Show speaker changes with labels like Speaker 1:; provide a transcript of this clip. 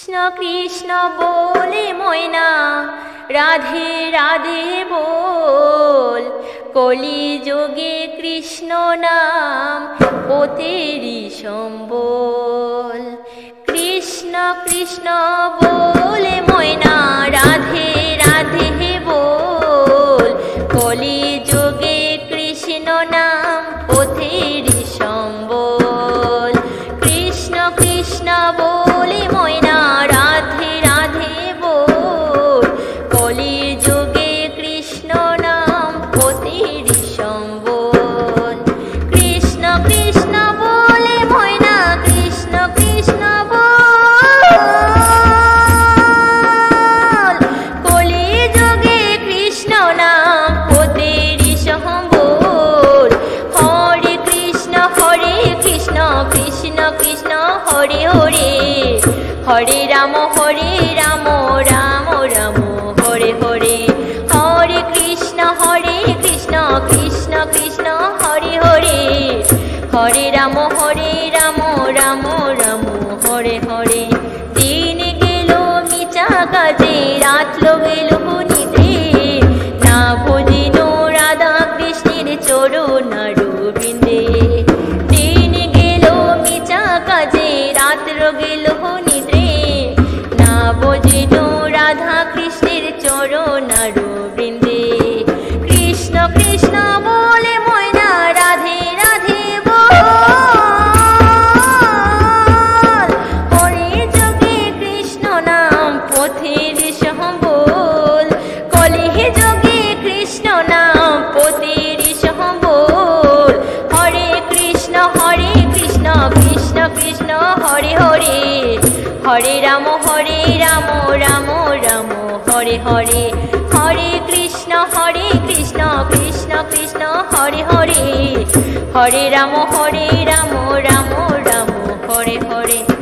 Speaker 1: কৃষ্ণ কৃষ্ণ বলে ময়না রাধে রাধে বল। কলিযুগে কৃষ্ণ নাম ও তেরি সম্বল। কৃষ্ণ কৃষ্ণ বলে ময়না রাধে রাধে বল। কলিযুগে কৃষ্ণ নাম ও তেরি সম্বল। কৃষ্ণ কৃষ্ণ বলে ময়না রাধে রাধে বল। কলিযুগে কৃষ্ণ নাম ও তেরি সম্বল। কৃষ্ণ কৃষ্ণ বলে ময়না কৃষ্ণ কৃষ্ণ বল। কলিযুগে কৃষ্ণ নাম ও তেরি সম্বল। হরে কৃষ্ণ কৃষ্ণ কৃষ্ণ হরে হরে। হরে রাম রাম রাম হরে হরে। হরে কৃষ্ণ কৃষ্ণ কৃষ্ণ হরে হরে। হরে রাম রাম রাম হরে হরে। দিন গেল মিছা কাজে রাত গেল নিদ্রে। না ভজিল রাধা কৃষ্ণের চরণ রবিন্দে। দিন গেল মিছা কাজে রাত গেল নিদ্রে। না ভজিল রাধা কৃষ্ণের চরণ রবিন্দে। কৃষ্ণ কৃষ্ণ বলে ময়না রাধে রাধে বল। হরে যোগে কৃষ্ণ নাম পথের সম্বল। কলিহে যোগে কৃষ্ণ নাম পথের সম্বল। হরে কৃষ্ণ কৃষ্ণ কৃষ্ণ হরে হরে। হরে রাম রাম রাম হরে হরে। হরে কৃষ্ণ কৃষ্ণ কৃষ্ণ হরে হরে। হরে রাম রাম রাম হরে হরে।